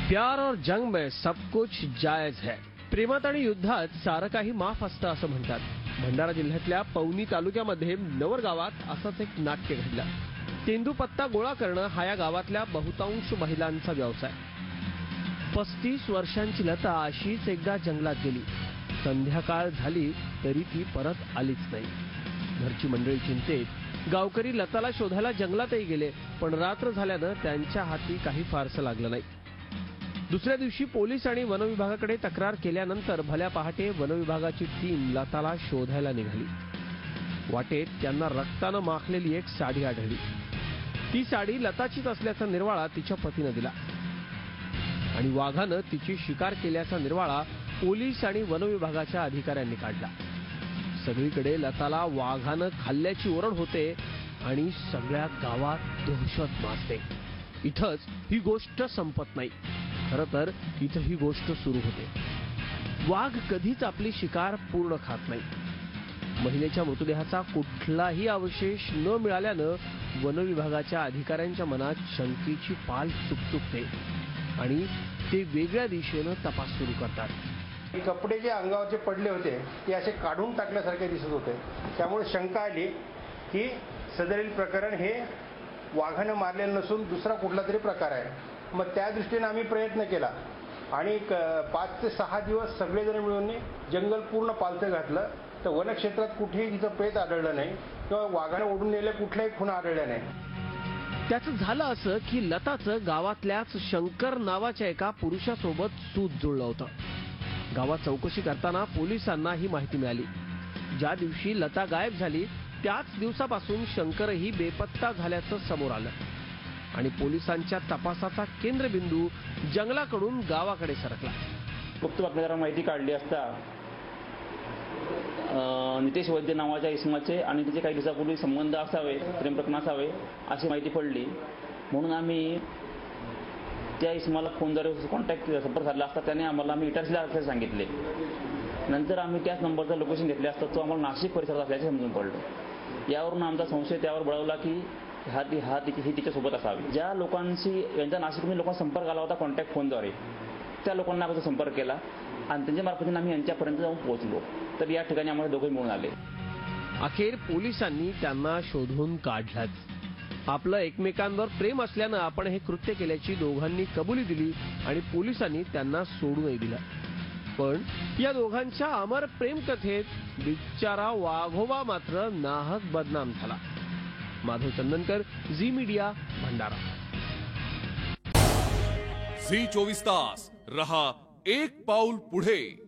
प्यार और जंग में सब कुछ जायज है. प्रेमात आणि युद्धात सारं काही माफ असतं असं म्हणतात. भंडारा जिल्ह्यातल्या पवनी तालुक्यामध्ये नवर गावात असंच एक नाट्य घडलं. तेंदूपत्ता गोळा करणं हा या गावातल्या बहुतांश महिलांचा व्यवसाय. 35 वर्षांची लता अशीच एकदा जंगलात गेली. संध्याकाळ झाली तरी ती परत आलीच नाही. घरची मंडळी चिंतेत. गावकरी लताला शोधायला जंगलातही गेले, पण रात्र झाल्यानं त्यांच्या हाती काही फारसं लागलं नाही. दुसऱ्या दिवशी पोलीस आणि वनविभागाकडे तक्रार केल्यानंतर भल्या पहाटे वनविभागाची टीम लताला शोधायला निघाली. वाटेत त्यांना रक्तानं माखलेली एक साडी आढळली. ती साडी लताचीच असल्याचा निर्वाळा तिच्या पतीनं दिला आणि वाघानं तिची शिकार केल्याचा निर्वाळा पोलीस आणि वनविभागाच्या अधिकाऱ्यांनी काढला. सगळीकडे लताला वाघानं खाल्ल्याची ओरड होते आणि सगळ्या गावात दहशत माजते. इथंच ही गोष्ट संपत नाही. खरं तर इथं ही गोष्ट सुरू होते. वाघ कधीच आपली शिकार पूर्ण खात नाही. महिलेच्या मृतदेहाचा कुठलाही अवशेष न मिळाल्यानं वनविभागाच्या अधिकाऱ्यांच्या मनात शंकेची पाल चुकचुकते आणि ते वेगळ्या दिशेनं तपास सुरू करतात. कपडे जे अंगावरचे पडले होते ते असे काढून टाकल्यासारखे दिसत होते. त्यामुळे शंका आली की सदरील प्रकरण हे वाघानं मारलेलं नसून दुसरा कुठला तरी प्रकार आहे. मग त्या दृष्टीने आम्ही प्रयत्न केला आणि 5 ते 6 दिवस सगळेजण मिळून जंगल पूर्ण पालथं घातलं. तर वनक्षेत्रात कुठेही तिचं प्रेत आढळलं नाही किंवा वाघानं ओढून नेले कुठल्याही खुणा आढळल्या नाही. त्याचं झालं असं की लताचं गावातल्याच शंकर नावाच्या एका पुरुषासोबत सूत जुळलं होतं. गावात चौकशी करताना पोलिसांना ही माहिती मिळाली. ज्या दिवशी लता गायब झाली त्याच दिवसापासून शंकरही बेपत्ता झाल्याचं समोर आलं आणि पोलिसांच्या तपासाचा केंद्रबिंदू जंगलाकडून गावाकडे सरकला. गुप्त बातमीदारांना माहिती काढली असता नितेश वैद्य नावाच्या इसमाचे आणि त्याचे काही दिवसापूर्वी संबंध असावे, प्रेमप्रकरण असावे अशी माहिती पडली. म्हणून आम्ही त्या इसमाला फोनद्वारे कॉन्टॅक्ट संपर्क साधला असता त्याने आम्हाला आम्ही इटारसीला असल्याचे सांगितले. नंतर आम्ही त्याच नंबरचं लोकेशन घेतले असता तो आम्हाला नाशिक परिसरात असल्याचे समजून पडलं. यावरून आमचा संशय त्यावर बळवला की ही तिच्यासोबत असावी. ज्या लोकांशी यांचा नाशिकमध्ये लोकांना संपर्क आला होता कॉन्टॅक्ट फोनद्वारे त्या लोकांना आपण संपर्क केला आणि त्यांच्या मार्फतीने आम्ही यांच्यापर्यंत जाऊन पोहोचलो. तर या ठिकाणी आम्हाला दोघे मिळून आले. अखेर पोलिसांनी त्यांना शोधून काढलंच. आपलं एकमेकांवर प्रेम असल्यानं आपण हे कृत्य केल्याची दोघांनी कबुली दिली आणि पोलिसांनी त्यांना सोडूनही दिलं. पण या दोघांच्या अमर प्रेम कथेत बिचारा वाघोबा मात्र नाहक बदनाम झाला. Madhav Chandankar, Zee media, Bhandara. Zee 24 तास रहा एक पाऊल पुढे.